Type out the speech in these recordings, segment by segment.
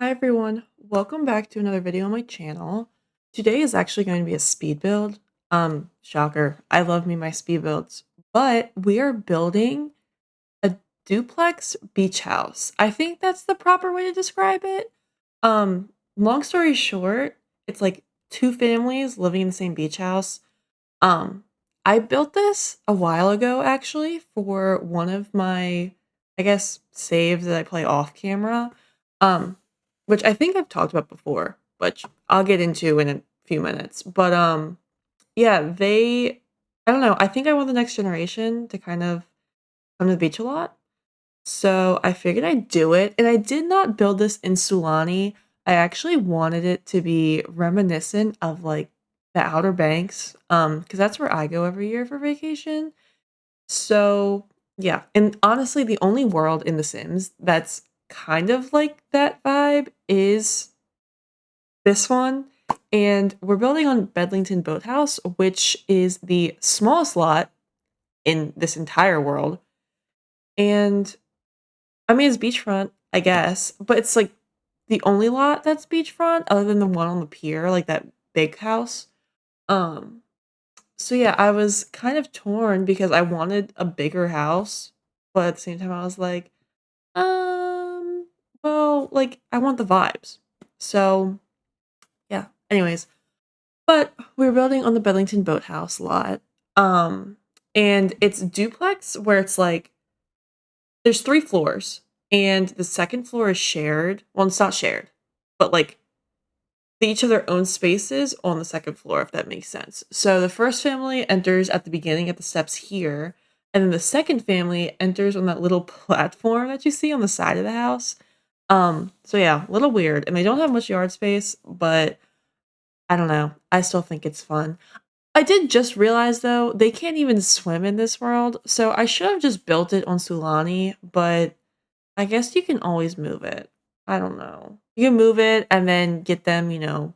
Hi everyone, welcome back to another video on my channel. Today is actually going to be a speed build. Shocker, I love me my speed builds, but we are building a duplex beach house. I think that's the proper way to describe it. Long story short, it's like two families living in the same beach house. Um, I built this a while ago actually for one of my, I guess, saves that I play off camera. Um, which I think I've talked about before, which I'll get into in a few minutes. But yeah, I don't know, I think I want the next generation to kind of come to the beach a lot. So I figured I'd do it, and I did not build this in Sulani. I actually wanted it to be reminiscent of like the Outer Banks, because that's where I go every year for vacation. So yeah, and honestly, the only world in The Sims that's kind of like that vibe is this one. And we're building on Bedlington Boathouse, which is the smallest lot in this entire world. And I mean, it's beachfront, I guess, but it's like the only lot that's beachfront other than the one on the pier, like that big house. Um, so yeah, I was kind of torn because I wanted a bigger house, but at the same time I was like, um, well, like I want the vibes. So yeah. Anyways, but we're building on the Bedlington Boathouse lot. Um, and it's duplex where it's like there's 3 floors, and the second floor is shared. Well, it's not shared, but, like, they each have their own spaces on the second floor, if that makes sense. So the first family enters at the beginning at the steps here, and then the second family enters on that little platform that you see on the side of the house. So yeah, a little weird, and they don't have much yard space, but I don't know. I still think it's fun. I did just realize though, they can't even swim in this world, so I should have just built it on Sulani, but I guess you can always move it. I don't know. You can move it and then get them,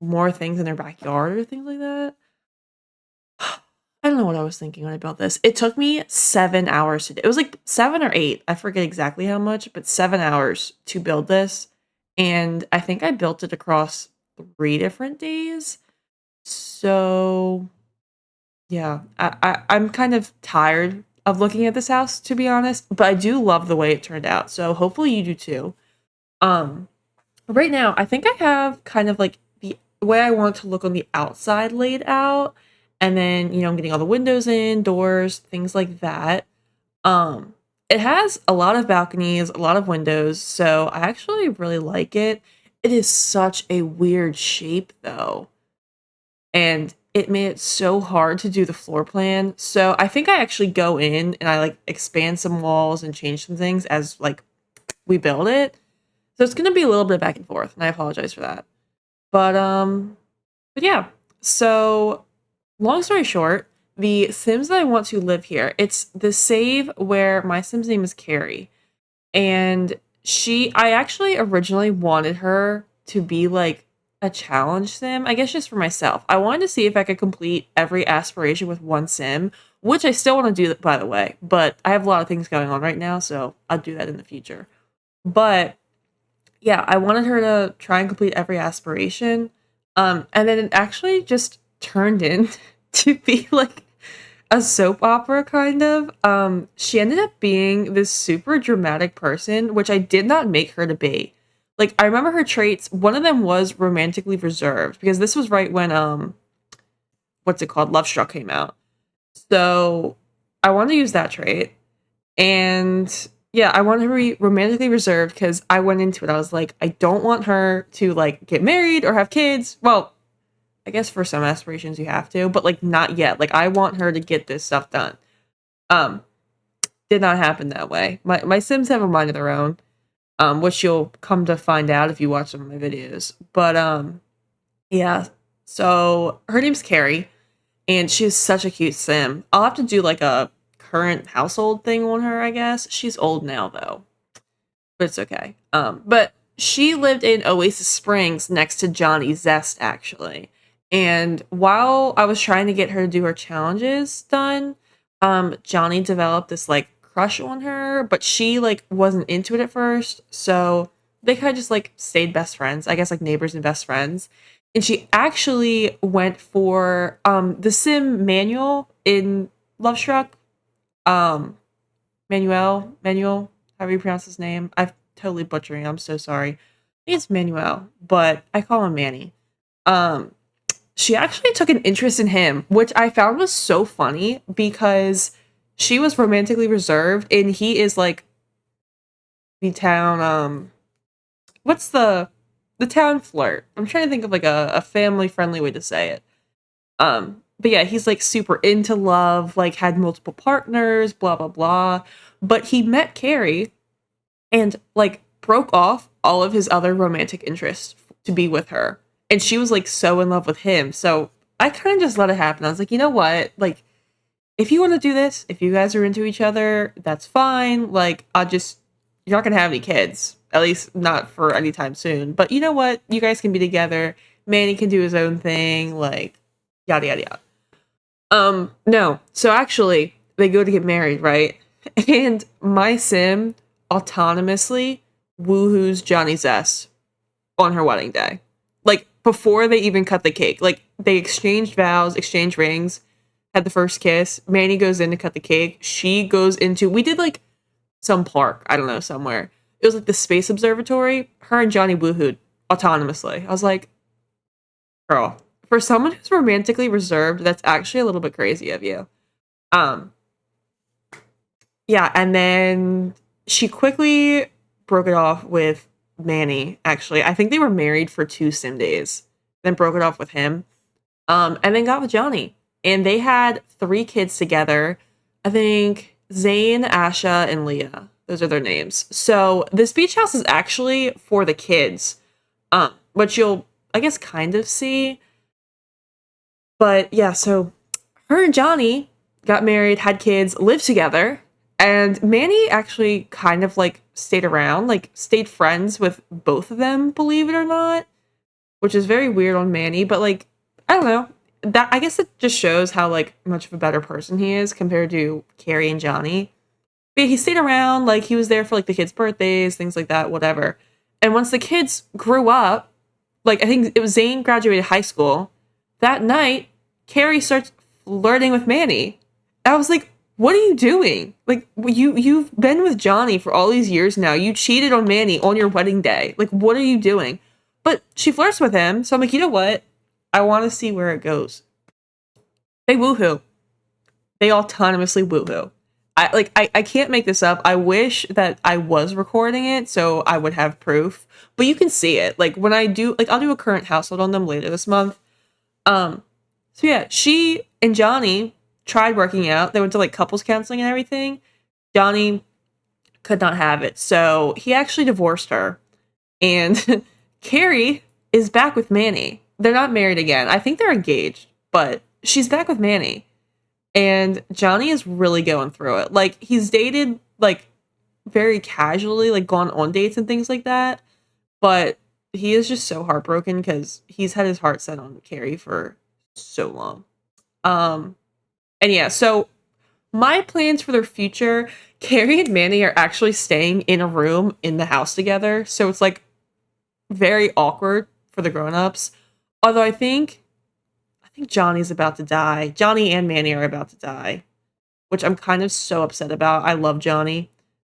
more things in their backyard or things like that. I don't know what I was thinking when I built this. It took me 7 hours to do. It was like 7 or 8. I forget exactly how much, but 7 hours to build this. And I think I built it across 3 different days. So yeah, I'm kind of tired of looking at this house, to be honest, but I do love the way it turned out. So hopefully you do too. Um, right now, I think I have kind of like the way I want it to look on the outside laid out, and then I'm getting all the windows in, doors, things like that. It has a lot of balconies, a lot of windows, so I actually really like it. It is such a weird shape though, and it made it so hard to do the floor plan. So I think I actually go in and I like expand some walls and change some things as like we build it. So it's gonna be a little bit back and forth, and I apologize for that. But yeah. So long story short, the Sims that I want to live here, it's the save where my Sim's name is Carrie. And I actually originally wanted her to be like a challenge sim, I guess just for myself. I wanted to see if I could complete every aspiration with one sim, which I still want to do, by the way, but I have a lot of things going on right now, so I'll do that in the future. But yeah, I wanted her to try and complete every aspiration. And then it actually just turned in to be like a soap opera kind of. She ended up being this super dramatic person, which I did not make her to be. Like I remember her traits, one of them was romantically reserved because this was right when what's it called? Love Struck came out. So I wanted to use that trait. And yeah, I want her to be romantically reserved because I went into it. I was like, I don't want her to like get married or have kids. Well, I guess for some aspirations you have to, but like not yet. Like I want her to get this stuff done. Um, did not happen that way. My Sims have a mind of their own, which you'll come to find out if you watch some of my videos. But yeah. So her name's Carrie, and she's such a cute Sim. I'll have to do like a current household thing on her, I guess. She's old now though, but it's okay. But she lived in Oasis Springs next to Johnny Zest actually. And while I was trying to get her to do her challenges done, Johnny developed this like crush on her, but she like wasn't into it at first. So they kind of just like stayed best friends, I guess, like neighbors and best friends. And she actually went for the sim Manuel in Love Struck. Um Manuel, however you pronounce his name. I'm totally butchering. I'm so sorry. I think it's Manuel, but I call him Manny. Um, she actually took an interest in him, which I found was so funny because she was romantically reserved and he is like the town what's the town flirt. I'm trying to think of like a family friendly way to say it. But yeah, he's like super into love, like had multiple partners, blah blah blah. But he met Carrie and like broke off all of his other romantic interests to be with her. And she was like so in love with him. So I kind of just let it happen. I was like, you know what? Like, if you want to do this, if you guys are into each other, that's fine. Like, you're not going to have any kids, at least not for any time soon. But you know what? You guys can be together. Manny can do his own thing. Like, yada, yada, yada. No. So actually, they go to get married, right? And my sim autonomously woohoos Johnny Zest on her wedding day. Like before they even cut the cake. Like they exchanged vows, exchanged rings, had the first kiss. Manny goes in to cut the cake. She goes into we did like some park, I don't know, somewhere. It was like the space observatory. Her and Johnny woohooed autonomously. I was like, girl, for someone who's romantically reserved, that's actually a little bit crazy of you. Um, yeah, and then she quickly broke it off with Manny, actually. I think they were married for 2 sim days, then broke it off with him. And then got with Johnny. And they had 3 kids together. I think Zane, Asha, and Leah. Those are their names. So this beach house is actually for the kids. Which you'll I guess kind of see. But yeah, so her and Johnny got married, had kids, lived together, and Manny actually kind of like stayed around, like stayed friends with both of them, believe it or not, which is very weird on Manny, but like I don't know. That I guess it just shows how like much of a better person he is compared to Carrie and Johnny. But he stayed around, like he was there for like the kids' birthdays, things like that, whatever. And once the kids grew up, like I think it was Zane graduated high school, that night, Carrie starts flirting with Manny. I was like, what are you doing? Like you've been with Johnny for all these years now. You cheated on Manny on your wedding day. Like, what are you doing? But she flirts with him, so I'm like, you know what? I want to see where it goes. They woohoo. They autonomously woohoo. I can't make this up. I wish that I was recording it so I would have proof. But you can see it. Like when I do like I'll do a current household on them later this month. Um so yeah, she and Johnny tried working out. They went to like couples counseling and everything. Johnny could not have it. So he actually divorced her. And Carrie is back with Manny. They're not married again. I think they're engaged, but she's back with Manny. And Johnny is really going through it. Like he's dated like very casually, like gone on dates and things like that. But he is just so heartbroken because he's had his heart set on Carrie for so long. Um, and yeah, so my plans for their future, Carrie and Manny are actually staying in a room in the house together. So it's like very awkward for the grown-ups. Although I think Johnny's about to die. Johnny and Manny are about to die, which I'm kind of so upset about. I love Johnny.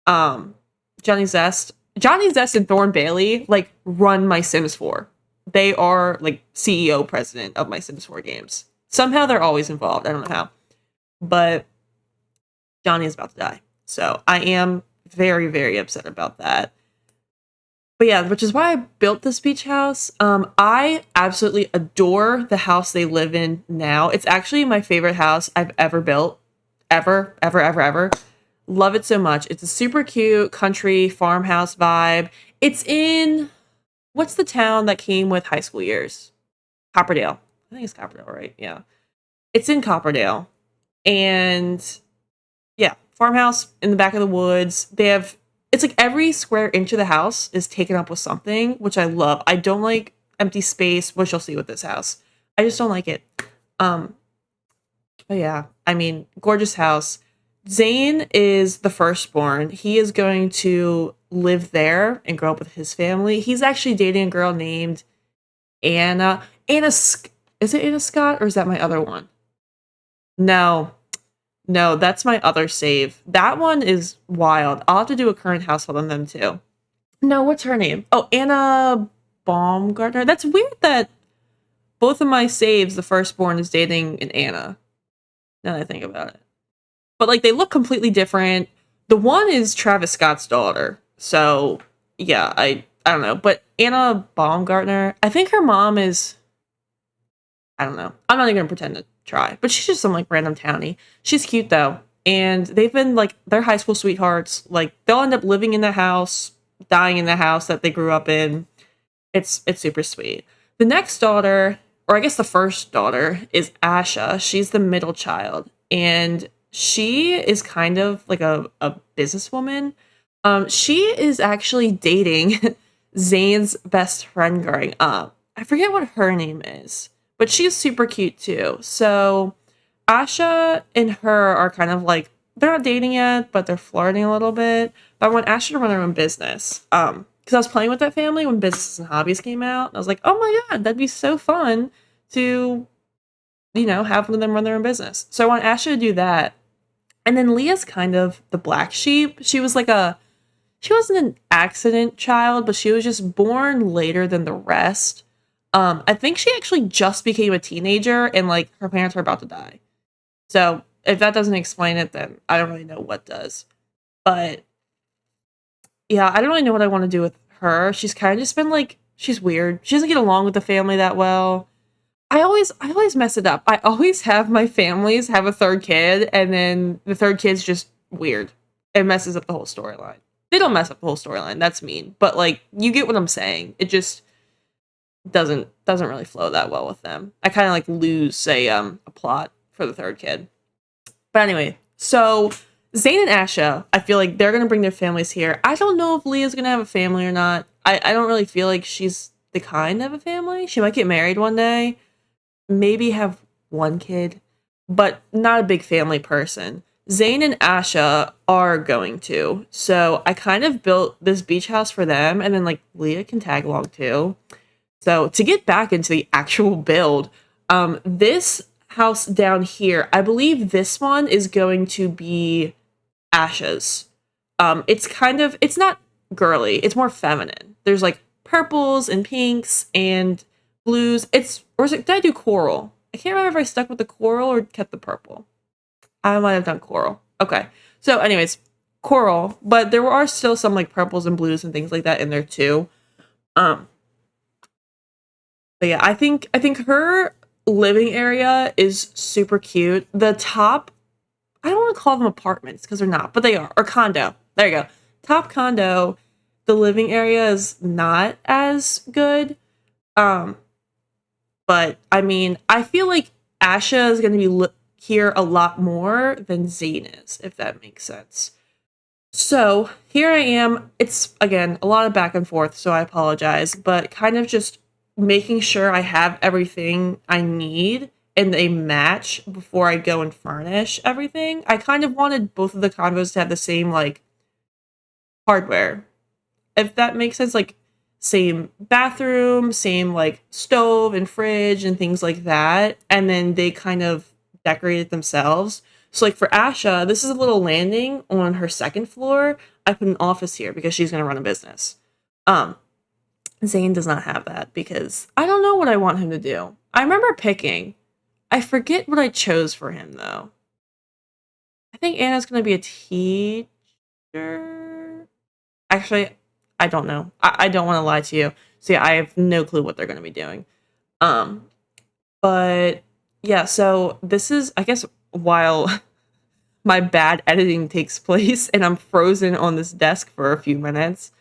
Um, Johnny Zest and Thorn Bailey like run my Sims 4. They are like CEO president of my Sims 4 games. Somehow they're always involved. I don't know how. But Johnny is about to die. So I am very, very upset about that. But yeah, which is why I built this beach house. I absolutely adore the house they live in now. It's actually my favorite house I've ever built. Ever, ever, ever, ever. Love it so much. It's a super cute country farmhouse vibe. It's in what's the town that came with high school years? Copperdale. I think it's Copperdale, right? Yeah. It's in Copperdale. And yeah, farmhouse in the back of the woods. They have it's like every square inch of the house is taken up with something, which I love. I don't like empty space, which you'll see with this house. I just don't like it. Um, but yeah, I mean, gorgeous house. Zane is the firstborn. He is going to live there and grow up with his family. He's actually dating a girl named Anna. Is it Anna Scott or is that my other one? No, no, that's my other save. That one is wild. I'll have to do a current household on them too. No, what's her name? Oh, Anna Baumgartner. That's weird that both of my saves, the firstborn is dating an Anna. Now that I think about it. But like they look completely different. The one is Travis Scott's daughter. So yeah, I don't know. But Anna Baumgartner, I think her mom is, I don't know. I'm not even gonna pretend to try. But she's just some like random townie. She's cute though. And they've been like they're high school sweethearts. Like they'll end up living in the house, dying in the house that they grew up in. It's super sweet. The next daughter, or I guess the first daughter, is Asha. She's the middle child, and she is kind of like a businesswoman. She is actually dating Zane's best friend growing up. I forget what her name is, but she's super cute too. So Asha and her are kind of like they're not dating yet, but they're flirting a little bit. But I want Asha to run her own business. Because I was playing with that family when Businesses and Hobbies came out. And I was like, oh my god, that'd be so fun to, have one of them run their own business. So I want Asha to do that. And then Leah's kind of the black sheep. She wasn't an accident child, but she was just born later than the rest. I think she actually just became a teenager and like her parents were about to die. So if that doesn't explain it, then I don't really know what does. But yeah, I don't really know what I want to do with her. She's kind of just been like she's weird. She doesn't get along with the family that well. I always mess it up. I always have my families have a third kid and then the third kid's just weird. It messes up the whole storyline. They don't mess up the whole storyline. That's mean. But like you get what I'm saying. It just doesn't really flow that well with them. I kind of like lose a plot for the third kid. But anyway, so Zayn and Asha, I feel like they're gonna bring their families here. I don't know if Leah's gonna have a family or not. I don't really feel like she's the kind of a family. She might get married one day, maybe have one kid, but not a big family person. Zayn and Asha are going to. So I kind of built this beach house for them, and then like Leah can tag along too. So to get back into the actual build, this house down here, I believe this one is going to be Ashes. It's not girly, it's more feminine. There's like purples and pinks and blues. Did I do coral? I can't remember if I stuck with the coral or kept the purple. I might have done coral. Okay. So anyways, coral, but there are still some like purples and blues and things like that in there too. Um, but yeah, I think her living area is super cute. The top, I don't want to call them apartments because they're not, but they are. Or condo. There you go. Top condo, the living area is not as good. Um, but I mean, I feel like Asha is going to be here a lot more than Zane is, if that makes sense. So here I am. It's again a lot of back and forth, so I apologize, but kind of just making sure I have everything I need and they match before I go and furnish everything. I kind of wanted both of the convos to have the same like hardware, if that makes sense. Like same bathroom, same like stove and fridge and things like that, and then they kind of decorate it themselves. So like for Asha, this is a little landing on her second floor. I put an office here because she's gonna run a business. Um, Zane does not have that because I don't know what I want him to do. I remember picking. I forget what I chose for him though. I think Anna's gonna be a teacher. Actually, I don't know. I don't want to lie to you. So yeah, I have no clue what they're gonna be doing. Um, but yeah, so this is I guess while my bad editing takes place and I'm frozen on this desk for a few minutes.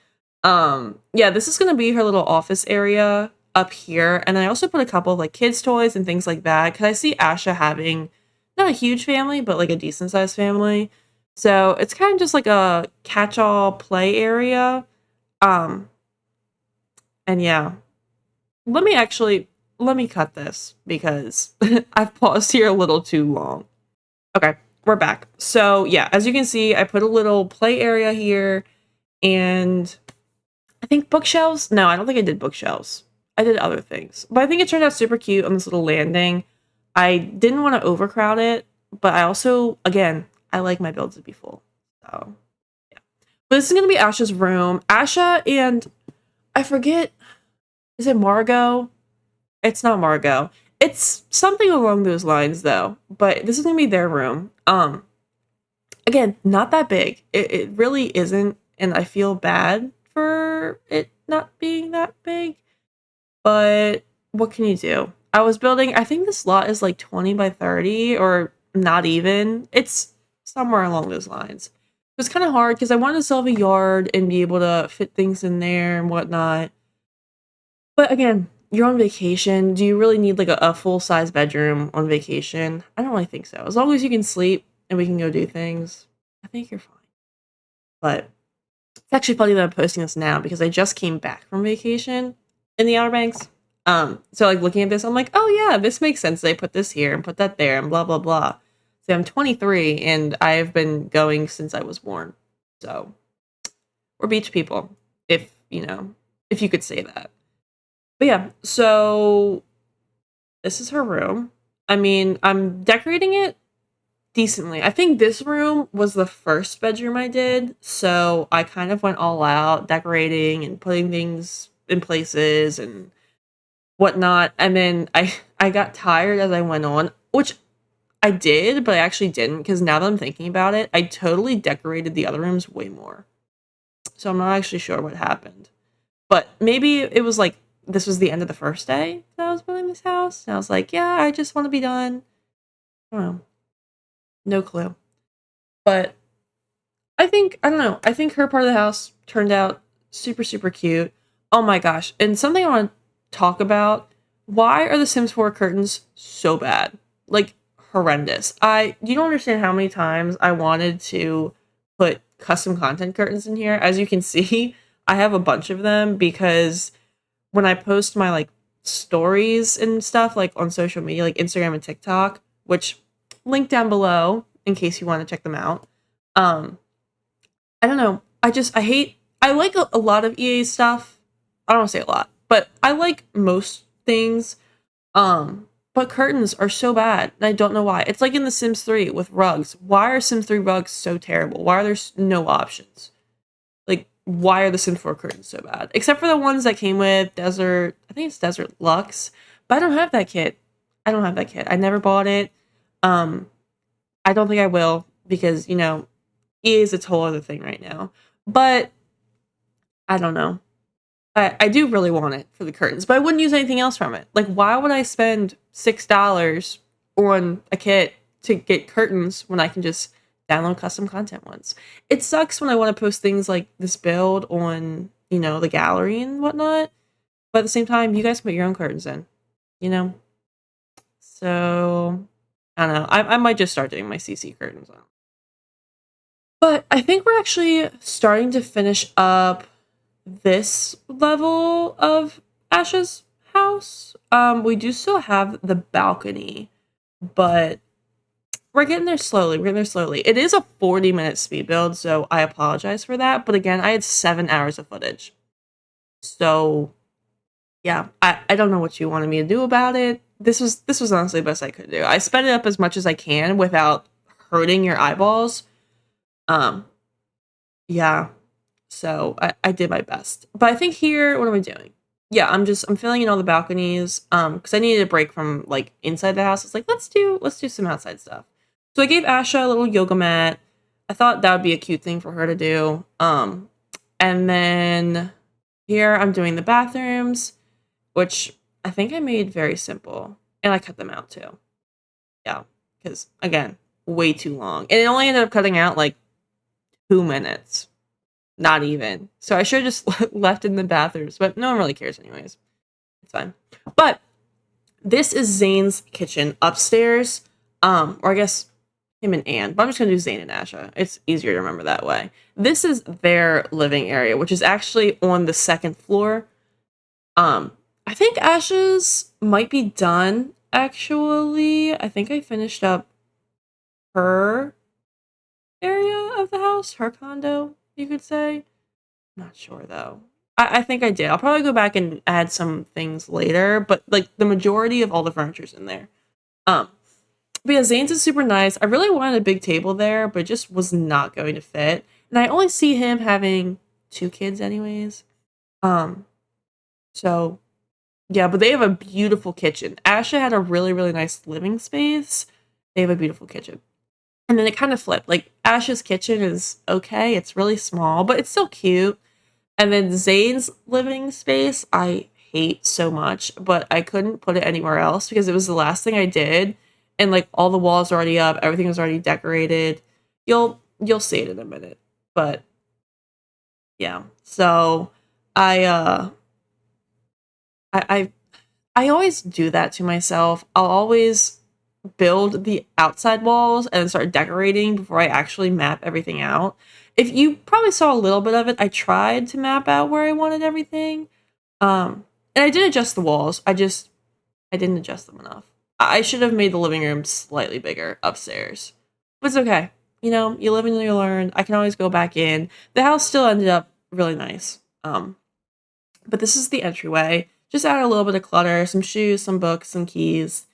Yeah, this is gonna be her little office area up here, and I also put a couple of like kids' toys and things like that because I see Asha having not a huge family, but like a decent sized family. So it's kind of just like a catch-all play area. Um, and yeah, let me cut this because I've paused here a little too long. Okay, we're back. So yeah, as you can see, I put a little play area here, and I think bookshelves. No, I don't think I did bookshelves. I did other things, but I think it turned out super cute on this little landing. I didn't want to overcrowd it, but I also, again, I like my build to be full. So yeah, but this is gonna be Asha's room. Asha and I forget. Is it Margot? It's not Margot. It's something along those lines though. But this is gonna be their room. Again, not that big. It really isn't, and I feel bad for it not being that big. But what can you do? I was building, I think this lot is like 20 by 30 or not even. It's somewhere along those lines. It was kind of hard because I wanted to sell a yard and be able to fit things in there and whatnot. But again, you're on vacation. Do you really need like a full-size bedroom on vacation? I don't really think so. As long as you can sleep and we can go do things, I think you're fine. But it's actually funny that I'm posting this now because I just came back from vacation in the Outer Banks. So like looking at this, I'm like, oh yeah, this makes sense. They put this here and put that there and blah blah blah. So I'm 23 and I've been going since I was born. So we're beach people, if if you could say that. But yeah, so this is her room. I mean, I'm decorating it decently. I think this room was the first bedroom I did, so I kind of went all out decorating and putting things in places and whatnot. And then I got tired as I went on, which I did, but I actually didn't because now that I'm thinking about it, I totally decorated the other rooms way more. So I'm not actually sure what happened. But maybe it was like this was the end of the first day that I was building this house. And I was like, yeah, I just want to be done. I don't know. No clue. But I don't know. I think her part of the house turned out super, super cute. Oh my gosh. And something I want to talk about. Why are the Sims 4 curtains so bad? Like, horrendous. You don't understand how many times I wanted to put custom content curtains in here. As you can see, I have a bunch of them because when I post my like stories and stuff like on social media, like Instagram and TikTok, which link down below in case you want to check them out. I don't know. I like a lot of EA stuff. I don't want to say a lot, but I like most things. But curtains are so bad, and I don't know why. It's like in The Sims 3 with rugs. Why are Sims 3 rugs so terrible? Why are there no options? Like, why are the Sims 4 curtains so bad? Except for the ones that came with Desert, I think it's Desert Luxe, but I don't have that kit. I don't have that kit. I never bought it. I don't think I will because, EA is a whole other thing right now. But I don't know. I do really want it for the curtains, but I wouldn't use anything else from it. Like, why would I spend $6 on a kit to get curtains when I can just download custom content ones? It sucks when I want to post things like this build on, the gallery and whatnot, but at the same time, you guys put your own curtains in, you know? So, I don't know. I might just start doing my CC curtains on. But I think we're actually starting to finish up this level of Ash's house. We do still have the balcony, but we're getting there slowly. It is a 40-minute speed build, so I apologize for that. But again, I had 7 hours of footage. So yeah, I don't know what you wanted me to do about it. This was honestly the best I could do. I sped it up as much as I can without hurting your eyeballs. Yeah. So I did my best. But I think here, what am I doing? Yeah, I'm filling in all the balconies. Because I needed a break from like inside the house. It's like let's do some outside stuff. So I gave Asha a little yoga mat. I thought that would be a cute thing for her to do. And then here I'm doing the bathrooms, which I think I made very simple. And I cut them out too. Yeah. Because again, way too long. And it only ended up cutting out like 2 minutes. Not even. So I should have just left in the bathrooms, but no one really cares anyways. It's fine. But this is Zane's kitchen upstairs. Or I guess him and Anne. But I'm just going to do Zane and Asha. It's easier to remember that way. This is their living area, which is actually on the second floor. I think Asha's might be done, actually. I think I finished up her area of the house, her condo, you could say. Not sure though. I think I did. I'll probably go back and add some things later, but like the majority of all the furniture's in there. Um, but yeah, Zane's is super nice. I really wanted a big table there, but it just was not going to fit. And I only see him having two kids anyways. Um, so yeah, but they have a beautiful kitchen. Asha had a really, really nice living space. They have a beautiful kitchen. And then it kind of flipped. Like Ash's kitchen is okay. It's really small, but it's still cute. And then Zane's living space, I hate so much, but I couldn't put it anywhere else because it was the last thing I did. And like all the walls are already up, everything was already decorated. You'll see it in a minute. But yeah. So I uh I I, I always do that to myself. I'll always build the outside walls and then start decorating before I actually map everything out. If you probably saw a little bit of it, I tried to map out where I wanted everything. And I did adjust the walls. I didn't adjust them enough. I should have made the living room slightly bigger upstairs. But it's okay. You know, you live and you learn. I can always go back in. The house still ended up really nice. But this is the entryway. Just add a little bit of clutter, some shoes, some books, some keys.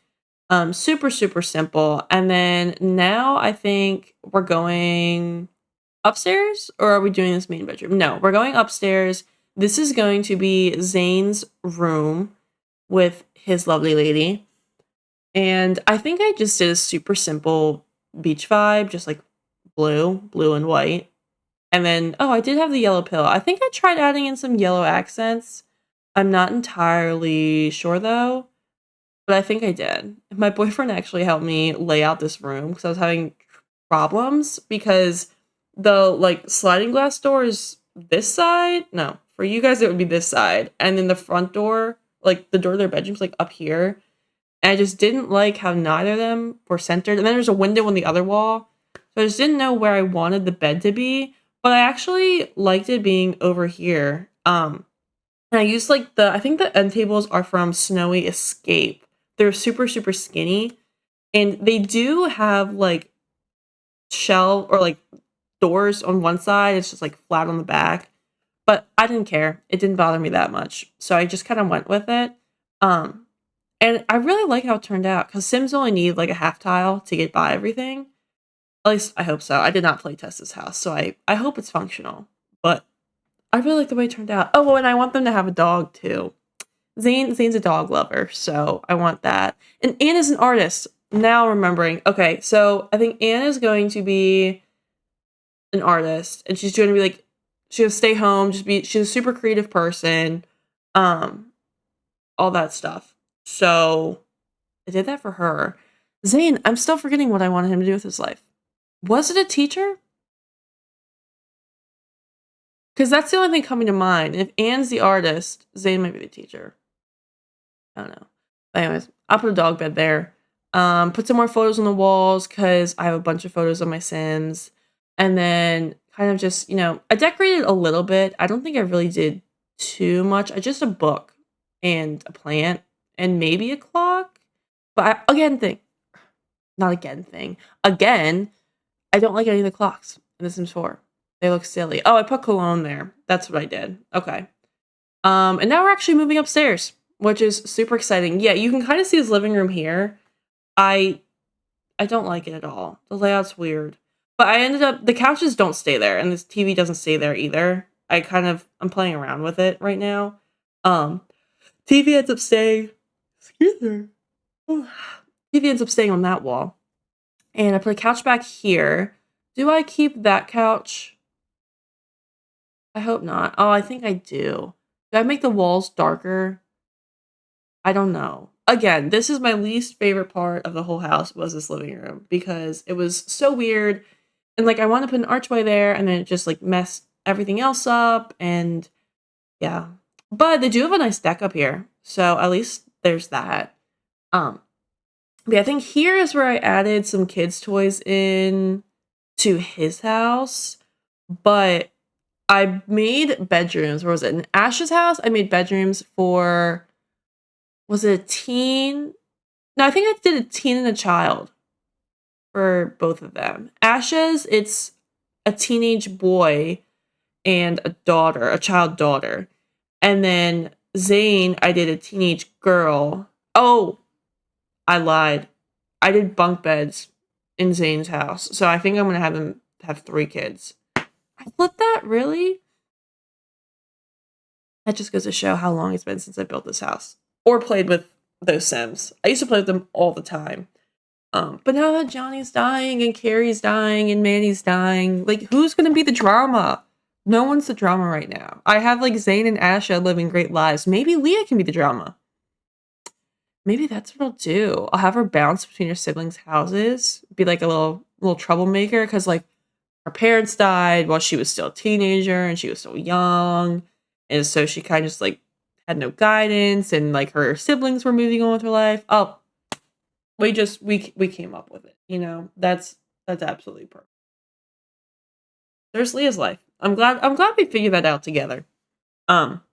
Super, super simple. And then now I think we're going upstairs, or are we doing this main bedroom? No, we're going upstairs. This is going to be Zane's room with his lovely lady. And I think I just did a super simple beach vibe, just like blue and white. And then, oh, I did have the yellow pillow. I think I tried adding in some yellow accents. I'm not entirely sure though, but I think I did. My boyfriend actually helped me lay out this room because I was having problems because the like sliding glass door is this side. No, for you guys it would be this side, and then the front door, like the door to their bedroom's like up here. And I just didn't like how neither of them were centered. And then there's a window on the other wall, so I just didn't know where I wanted the bed to be. But I actually liked it being over here. And I used like I think the end tables are from Snowy Escape. They're super super skinny, and they do have like shelf or like doors on one side. It's just like flat on the back. But I didn't care. It didn't bother me that much. So I just kind of went with it. Um and I really like how it turned out because Sims only need like a half tile to get by everything. At least I hope so. I did not play test this house, so I hope it's functional. But I really like the way it turned out. Oh, well, and I want them to have a dog too. Zane's a dog lover, so I want that. And Anne is an artist. Now remembering. Okay, so I think Anne is going to be an artist, and she's going to be like, she's gonna stay home, just be. She's a super creative person, um, all that stuff. So I did that for her. Zane, I'm still forgetting what I wanted him to do with his life. Was it a teacher? Because that's the only thing coming to mind. If Anne's the artist, Zane might be the teacher. I don't know. But anyways, I'll put a dog bed there. Put some more photos on the walls because I have a bunch of photos of my Sims. And then kind of just, I decorated a little bit. I don't think I really did too much. I just a book and a plant and maybe a clock. But Again, I don't like any of the clocks in The Sims 4. They look silly. Oh, I put cologne there. That's what I did. Okay. And now we're actually moving upstairs, which is super exciting. Yeah, you can kind of see his living room here. I don't like it at all. The layout's weird. But the couches don't stay there, and this TV doesn't stay there either. I'm playing around with it right now. Um, TV ends up staying, excuse me. TV ends up staying on that wall. And I put a couch back here. Do I keep that couch? I hope not. Oh, I think I do. Do I make the walls darker? I don't know. Again, this is my least favorite part of the whole house was this living room because it was so weird. And like I want to put an archway there and then it just like messed everything else up and yeah. But they do have a nice deck up here. So at least there's that. Um but yeah, I think here is where I added some kids' toys in to his house. But I made bedrooms. Where was it? In Ash's house, I made bedrooms for, was it a teen? No, I think I did a teen and a child for both of them. Ash's, it's a teenage boy and a child daughter. And then Zane, I did a teenage girl. Oh, I lied. I did bunk beds in Zane's house. So I think I'm gonna have him have 3 kids. I flipped that, really? That just goes to show how long it's been since I built this house. Or played with those Sims. I used to play with them all the time. But now that Johnny's dying and Carrie's dying and Manny's dying, like, who's gonna be the drama? No one's the drama right now. I have like Zane and Asha living great lives. Maybe Leah can be the drama. Maybe that's what I'll do. I'll have her bounce between her siblings' houses, be like a little troublemaker, because like her parents died while she was still a teenager and she was so young, and so she kind of just like had no guidance, and like her siblings were moving on with her life. Oh, we came up with it. You know, that's absolutely perfect. There's Leah's life. I'm glad we figured that out together. Um,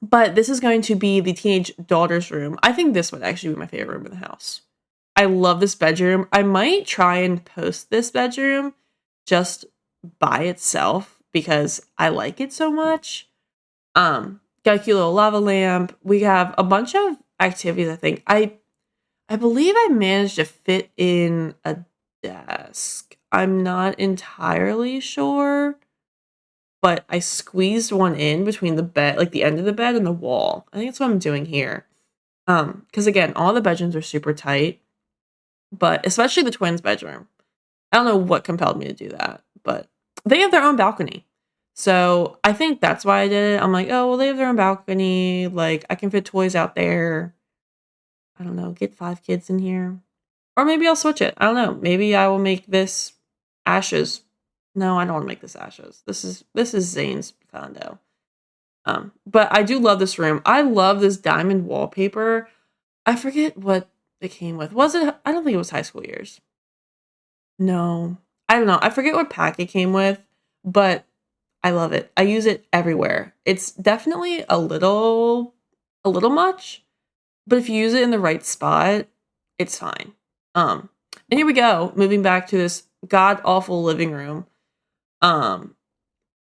but this is going to be the teenage daughter's room. I think this would actually be my favorite room in the house. I love this bedroom. I might try and post this bedroom just by itself because I like it so much. Got a cute little lava lamp. We have a bunch of activities, I think. I believe I managed to fit in a desk. I'm not entirely sure, but I squeezed one in between the bed, like the end of the bed and the wall. I think that's what I'm doing here. Because again, all the bedrooms are super tight, but especially the twins' bedroom. I don't know what compelled me to do that, but they have their own balcony. So I think that's why I did it. I'm like, oh, well, they have their own balcony. Like, I can fit toys out there. I don't know, get 5 kids in here. Or maybe I'll switch it. I don't know. Maybe I will make this Ashes. No, I don't want to make this Ashes. This is Zane's condo. But I do love this room. I love this diamond wallpaper. I forget what it came with. Was it? I don't think it was high school years. No, I don't know. I forget what pack it came with, but I love it. I use it everywhere. It's definitely a little much, but if you use it in the right spot, it's fine. Um, and here we go, moving back to this god awful living room. Um,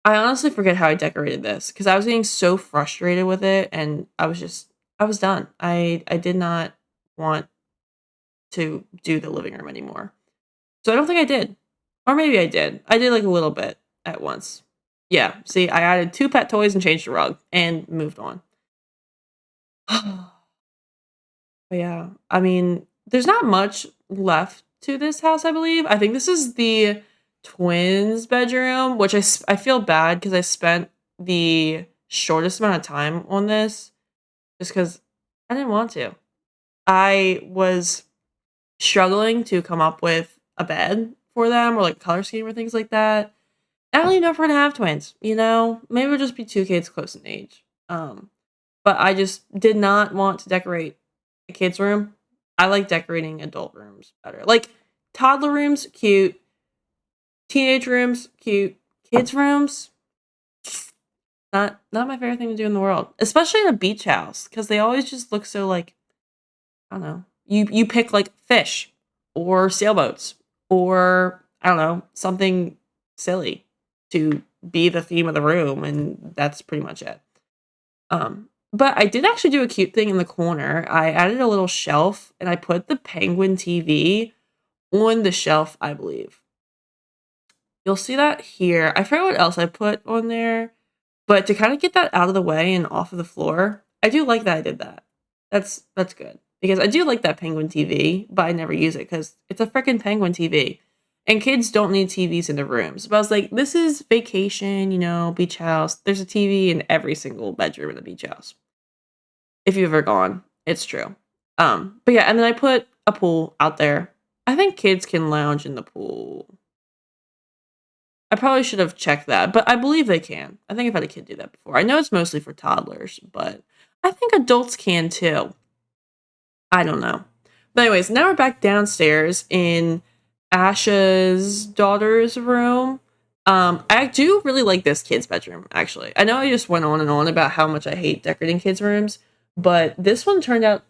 I honestly forget how I decorated this because I was getting so frustrated with it, and I was done. I did not want to do the living room anymore. So I don't think I did. Or maybe I did. I did like a little bit at once. Yeah, see, I added 2 pet toys and changed the rug and moved on. But yeah, I mean, there's not much left to this house, I believe. I think this is the twins' bedroom, which I feel bad because I spent the shortest amount of time on this just because I didn't want to. I was struggling to come up with a bed for them or like color scheme or things like that. I don't even know if we're gonna have twins, you know? Maybe we'll just be 2 kids close in age. But I just did not want to decorate a kid's room. I like decorating adult rooms better. Like toddler rooms, cute. Teenage rooms, cute. Kids rooms, not my favorite thing to do in the world. Especially in a beach house, because they always just look so like, I don't know. You pick like fish or sailboats or I don't know, something silly to be the theme of the room, and that's pretty much it. But I did actually do a cute thing in the corner. I added a little shelf and I put the Penguin TV on the shelf, I believe. You'll see that here. I forget what else I put on there, but to kind of get that out of the way and off of the floor, I do like that I did that. That's good because I do like that Penguin TV, but I never use it because it's a freaking Penguin TV. And kids don't need TVs in their rooms. But I was like, this is vacation, you know, beach house. There's a TV in every single bedroom in the beach house. If you've ever gone, it's true. But yeah, and then I put a pool out there. I think kids can lounge in the pool. I probably should have checked that, but I believe they can. I think I've had a kid do that before. I know it's mostly for toddlers, but I think adults can too. I don't know. But anyways, now we're back downstairs in Asha's daughter's room. I do really like this kid's bedroom, actually. I know I just went on and on about how much I hate decorating kids' rooms, but this one turned out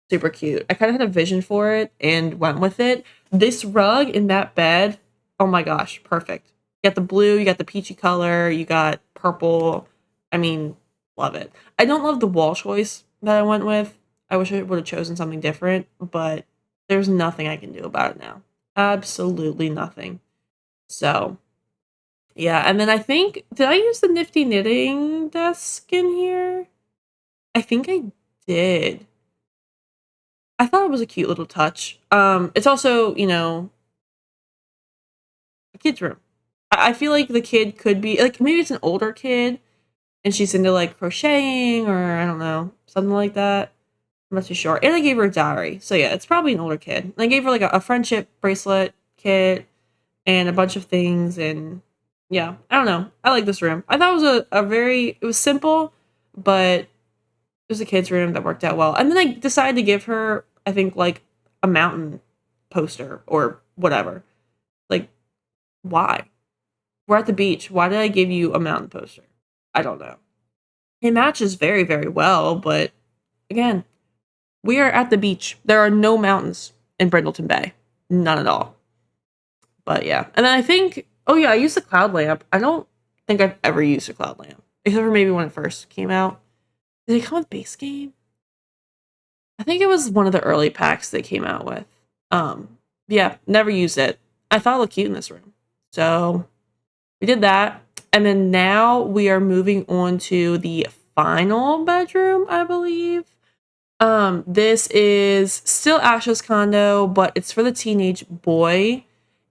super cute. I kind of had a vision for it and went with it. This rug in that bed, oh my gosh, perfect. You got the blue, you got the peachy color, you got purple. I mean, love it. I don't love the wall choice that I went with. I wish I would have chosen something different, but there's nothing I can do about it now. Absolutely nothing. So, yeah. And then I think, did I use the nifty knitting desk in here? I think I did. I thought it was a cute little touch. It's also, a kid's room. I feel like the kid could be like, maybe it's an older kid and she's into like crocheting or I don't know, something like that. I'm not too sure. And I gave her a diary. So yeah, it's probably an older kid. And I gave her like a friendship bracelet kit and a bunch of things. And yeah, I don't know. I like this room. I thought it was it was simple, but it was a kid's room that worked out well. And then I decided to give her, I think, like a mountain poster or whatever. Like, why? We're at the beach. Why did I give you a mountain poster? I don't know. It matches very, very well, but again, we are at the beach. There are no mountains in Brindleton Bay. None at all. But yeah. And then I think, oh yeah, I used the cloud lamp. I don't think I've ever used a cloud lamp. Except for maybe when it first came out. Did it come with base game? I think it was one of the early packs they came out with. Yeah, never used it. I thought it looked cute in this room. So we did that. And then now we are moving on to the final bedroom, I believe. This is still Ash's condo, but it's for the teenage boy.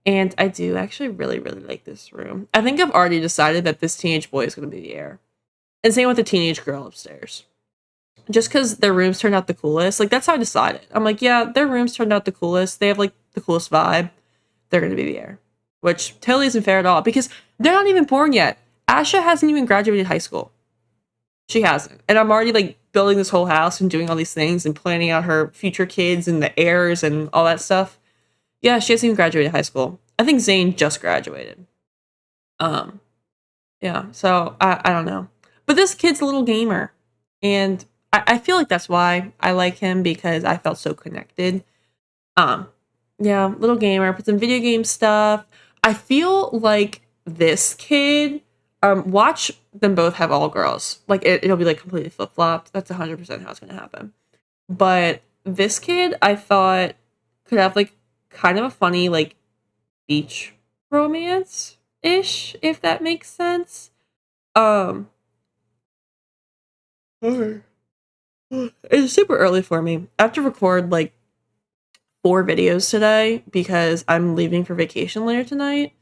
And I do actually really, really like this room. I think I've already decided that this teenage boy is going to be the heir. And same with the teenage girl upstairs. Just because their rooms turned out the coolest. Like, that's how I decided. I'm like, yeah, their rooms turned out the coolest. They have, like, the coolest vibe. They're going to be the heir. Which totally isn't fair at all. Because they're not even born yet. Asha hasn't even graduated high school. She hasn't. And I'm already, like, building this whole house and doing all these things and planning out her future kids and the heirs and all that stuff. Yeah, she hasn't even graduated high school. I think Zane just graduated. Yeah, so I don't know. But this kid's a little gamer. And I feel like that's why I like him, because I felt so connected. Um, yeah, little gamer, put some video game stuff. I feel like this kid, watch them both have all girls. Like it'll be like completely flip-flopped. That's 100% how it's gonna happen. But this kid, I thought could have like kind of a funny like beach romance ish, if that makes sense. Um, it's super early for me. I have to record like 4 videos today because I'm leaving for vacation later tonight.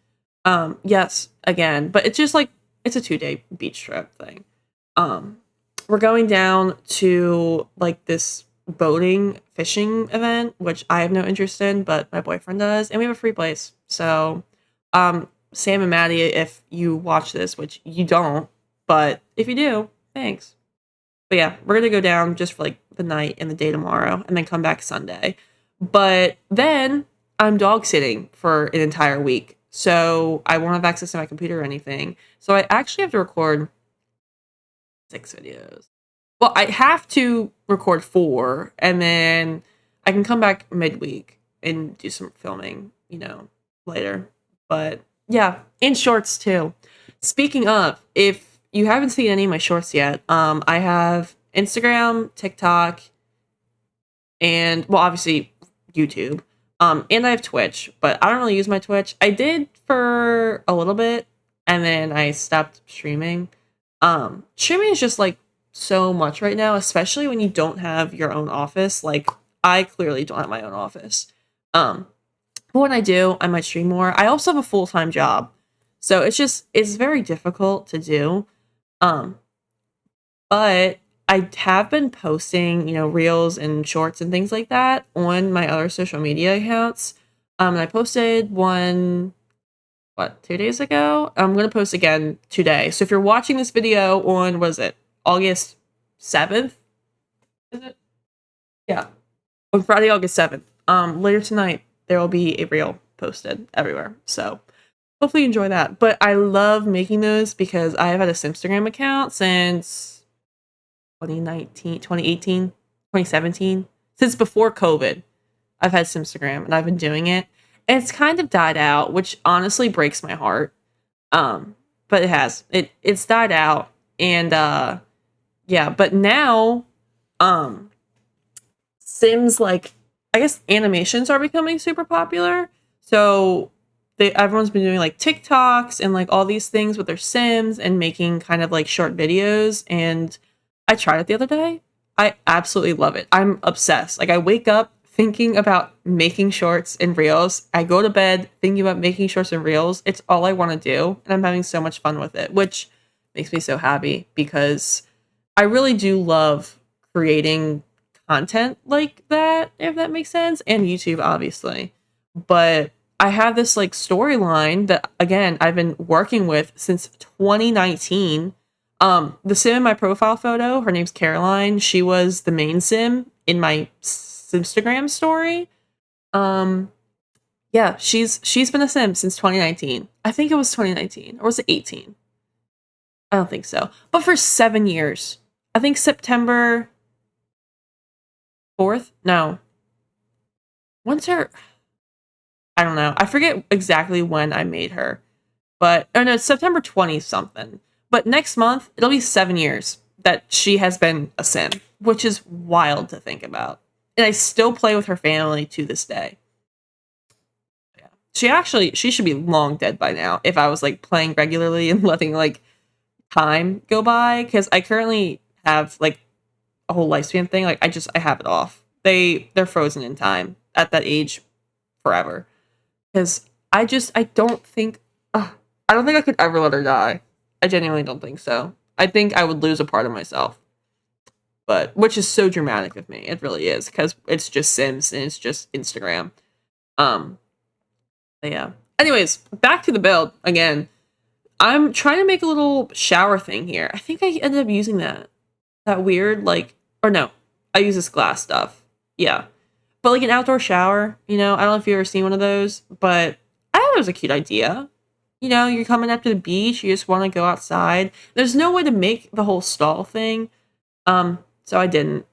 Yes, again, but it's just like it's a 2-day beach trip thing. Um, we're going down to like this boating fishing event, which I have no interest in, but my boyfriend does, and we have a free place. So, Sam and Maddie, if you watch this, which you don't, but if you do, thanks. But yeah, we're gonna go down just for like the night and the day tomorrow, and then come back Sunday. But then I'm dog sitting for an entire week, so I won't have access to my computer or anything. So I actually have to record 6 videos. Well, I have to record 4, and then I can come back midweek and do some filming, later. But yeah, and shorts too. Speaking of, if you haven't seen any of my shorts yet, I have Instagram, TikTok, and well, obviously YouTube. And I have Twitch, but I don't really use my Twitch. I did for a little bit, and then I stopped streaming. Streaming is just like so much right now, especially when you don't have your own office. Like I clearly don't have my own office. But when I do, I might stream more. I also have a full-time job. So it's very difficult to do. Um, but I have been posting, reels and shorts and things like that on my other social media accounts. And I posted one, 2 days ago? I'm going to post again today. So if you're watching this video on, what is it, August 7th? Is it? Yeah. On Friday, August 7th. Later tonight, there will be a reel posted everywhere. So hopefully you enjoy that. But I love making those because I have had a Simstagram account since 2019, 2018, 2017. Since before COVID, I've had Simstagram and I've been doing it. And it's kind of died out, which honestly breaks my heart. Um, but it's died out, and yeah, but now um Sims, like, I guess animations are becoming super popular. So everyone's been doing like TikToks and like all these things with their Sims and making kind of like short videos. And I tried it the other day. I absolutely love it. I'm obsessed. Like, I wake up thinking about making shorts and reels. I go to bed thinking about making shorts and reels. It's all I want to do, and I'm having so much fun with it, which makes me so happy because I really do love creating content like that, if that makes sense, and YouTube, obviously. But I have this like storyline that, again, I've been working with since 2019. The sim in my profile photo, her name's Caroline. She was the main sim in my Simstagram story. Um, yeah, she's been a sim since 2019. I think it was 2019, or was it 18? I don't think so. But for 7 years. I think September 4th? No. When's her? I don't know. I forget exactly when I made her. But, oh no, it's September 20 something. But next month, it'll be 7 years that she has been a sim, which is wild to think about. And I still play with her family to this day. Yeah. She should be long dead by now if I was like playing regularly and letting like time go by. Because I currently have like a whole lifespan thing. Like, I have it off. They're frozen in time at that age forever. Because I don't think I don't think I could ever let her die. I genuinely don't think so. I think I would lose a part of myself. But which is so dramatic of me. It really is, because it's just Sims and it's just Instagram. Um but yeah. Anyways, back to the build again. I'm trying to make a little shower thing here. I think I ended up using that weird, like, or no, I use this glass stuff. Yeah. But like an outdoor shower, I don't know if you've ever seen one of those, but I thought it was a cute idea. You're coming up to the beach, you just want to go outside. There's no way to make the whole stall thing. So I didn't.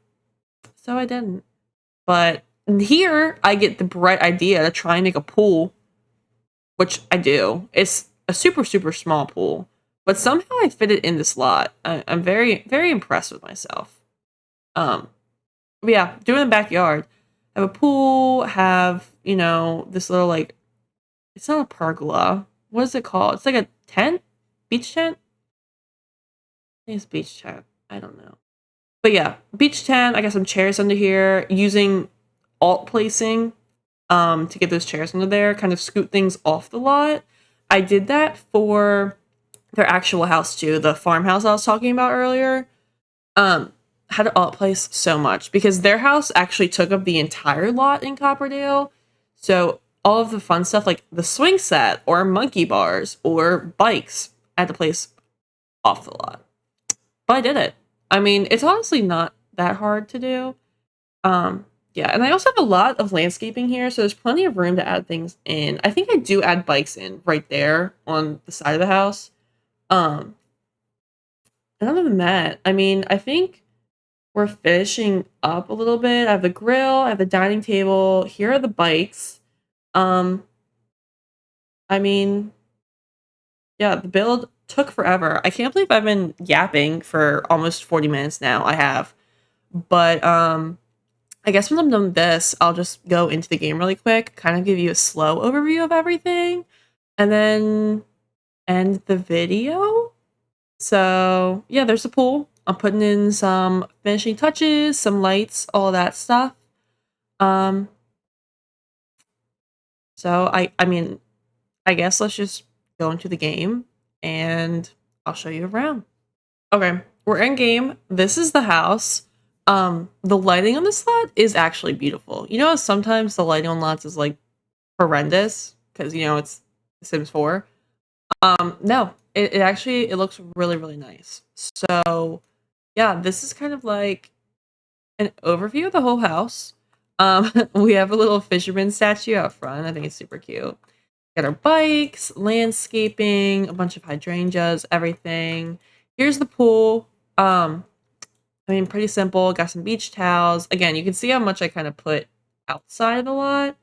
So I didn't. But here I get the bright idea to try and make a pool, which I do. It's a super, super small pool, but somehow I fit it in this lot. I'm very, very impressed with myself. Um, but yeah, doing the backyard. Have a pool, have, this little, like, it's not a pergola. What is it called? It's like a tent? Beach tent? I think it's beach tent. I don't know. But yeah, beach tent. I got some chairs under here. Using alt placing to get those chairs under there, kind of scoot things off the lot. I did that for their actual house too, the farmhouse I was talking about earlier. Had to alt place so much because their house actually took up the entire lot in Copperdale. So all of the fun stuff like the swing set or monkey bars or bikes, I had to place off the lot. But I did it. I mean, it's honestly not that hard to do. Um, yeah, and I also have a lot of landscaping here, so there's plenty of room to add things in. I think I do add bikes in right there on the side of the house. Um, and other than that, I mean, I think we're finishing up a little bit. I have the grill, I have the dining table. Here are the bikes. Um, I mean, yeah, the build took forever. I can't believe I've been yapping for almost 40 minutes now. I have. But I guess when I'm done with this, I'll just go into the game really quick, kind of give you a slow overview of everything, and then end the video. So, yeah, there's the pool. I'm putting in some finishing touches, some lights, all that stuff. Um, so I mean, I guess let's just go into the game and I'll show you around. Okay, we're in game. This is the house. The lighting on this lot is actually beautiful. Sometimes the lighting on lots is like horrendous because it's Sims 4. No, it actually it looks really, really nice. So yeah, this is kind of like an overview of the whole house. We have a little fisherman statue out front. I think it's super cute. Got our bikes, landscaping, a bunch of hydrangeas, everything. Here's the pool. I mean, pretty simple. Got some beach towels. Again, you can see how much I kind of put outside of the lot.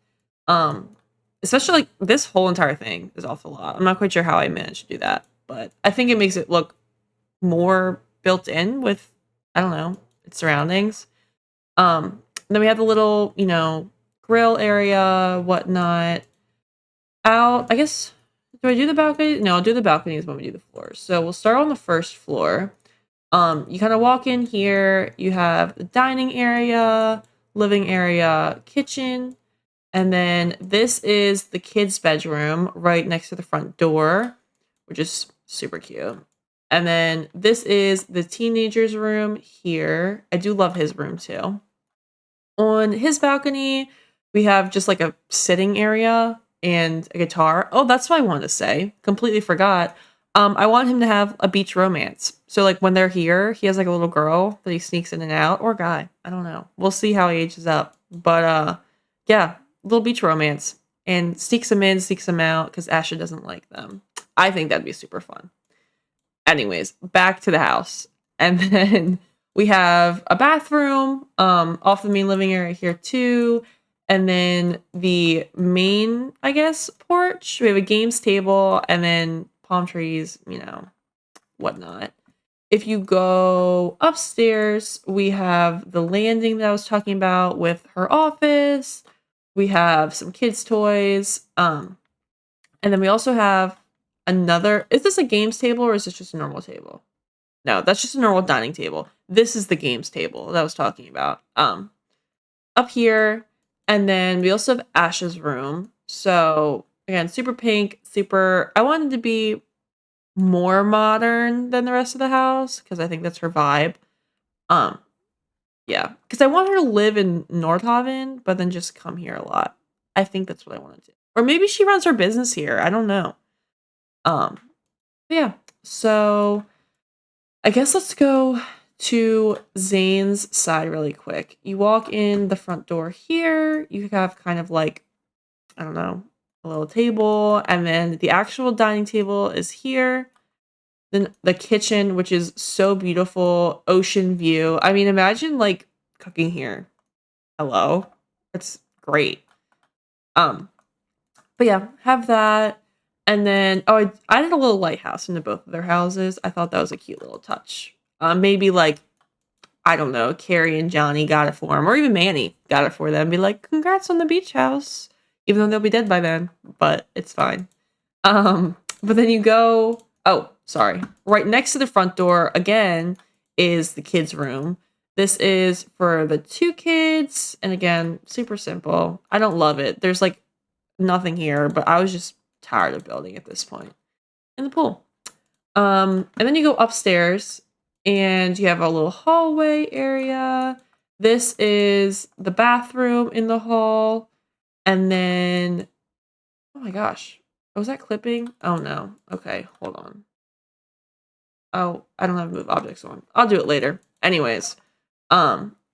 Um, Especially like this whole entire thing is awful lot. I'm not quite sure how I managed to do that, but I think it makes it look more built in with, I don't know, its surroundings. Then we have the little, grill area, whatnot. Out, I guess, do I do the balcony? No, I'll do the balconies when we do the floors. So we'll start on the first floor. You kind of walk in here, you have the dining area, living area, kitchen, and then this is the kids' bedroom right next to the front door, which is super cute. And then this is the teenager's room here. I do love his room too. On his balcony, we have just like a sitting area and a guitar. Oh, that's what I wanted to say. Completely forgot. I want him to have a beach romance. So like when they're here, he has like a little girl that he sneaks in and out, or guy. I don't know. We'll see how he ages up. But yeah, little beach romance. And sneaks him in, sneaks him out, because Asha doesn't like them. I think that'd be super fun. Anyways, back to the house. And then we have a bathroom off the main living area here too. And then the main, I guess, porch. We have a games table and then palm trees, whatnot. If you go upstairs, we have the landing that I was talking about with her office. We have some kids' toys. And then we also have another. Is this a games table or is this just a normal table? No, that's just a normal dining table. This is the games table that I was talking about. Up here, and then we also have Ash's room. So again, super pink, super. I wanted to be more modern than the rest of the house because I think that's her vibe. Um, yeah, because I want her to live in Nordhaven, but then just come here a lot. I think that's what I want to do. Or maybe she runs her business here. I don't know. Um, yeah. So I guess let's go to Zane's side really quick. You walk in the front door here. You have kind of like, I don't know, a little table. And then the actual dining table is here. Then the kitchen, which is so beautiful, ocean view. I mean, imagine like cooking here. Hello. It's great. Um, but yeah, have that. And then, oh, I added a little lighthouse into both of their houses. I thought that was a cute little touch. Maybe like, I don't know, Carrie and Johnny got it for him, or even Manny got it for them. Be like, congrats on the beach house, even though they'll be dead by then, but it's fine. But then you go, oh, sorry, right next to the front door again is the kids' room. This is for the two kids, and again, super simple. I don't love it. There's like nothing here, but I was just tired of building at this point. In the pool. And then you go upstairs and you have a little hallway area. This is the bathroom in the hall. And then, oh my gosh, was that clipping? Oh no. Okay, hold on. Oh, I don't have move objects on. I'll do it later. Anyways,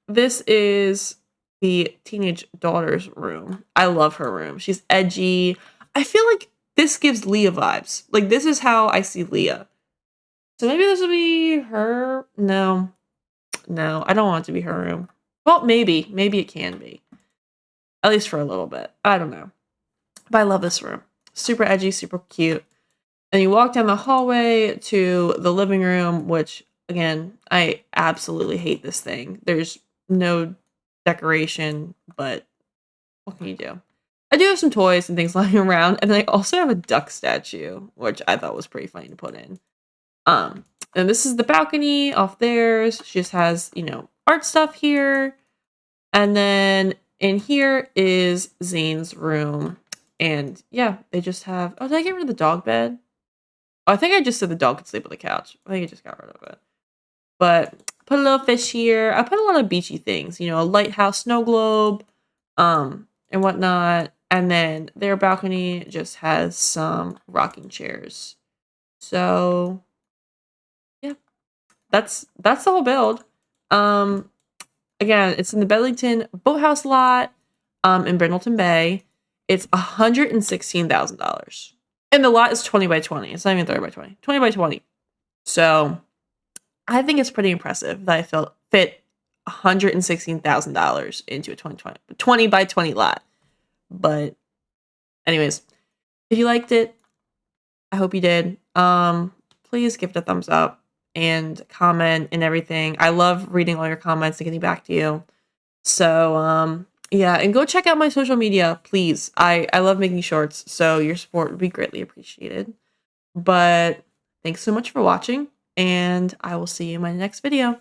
this is the teenage daughter's room. I love her room. She's edgy. I feel like this gives Leah vibes. Like this is how I see Leah. So maybe this will be her. No, I don't want it to be her room. Well, maybe it can be. At least for a little bit. I don't know. But I love this room. Super edgy, super cute. And you walk down the hallway to the living room, which, again, I absolutely hate this thing. There's no decoration, but what can you do? I do have some toys and things lying around, and I also have a duck statue, which I thought was pretty funny to put in. And this is the balcony off theirs. She just has, art stuff here. And then in here is Zane's room. And yeah, they just have, oh, did I get rid of the dog bed? Oh, I think I just said the dog could sleep on the couch. I think I just got rid of it. But put a little fish here. I put a lot of beachy things, a lighthouse snow globe, and whatnot. And then their balcony just has some rocking chairs. So yeah, that's the whole build. Again, it's in the Bedlington Boathouse lot, in Brindleton Bay. It's $116,000. And the lot is 20 by 20. It's not even 30 by 20. 20 by 20. So I think it's pretty impressive that I fit $116,000 into a 20 by 20 lot. But Anyways, if you liked it, I hope you did. Please give it a thumbs up and comment and everything. I love reading all your comments and getting back to you. So, yeah, and go check out my social media, please. I love making shorts, so your support would be greatly appreciated. But thanks so much for watching, and I will see you in my next video.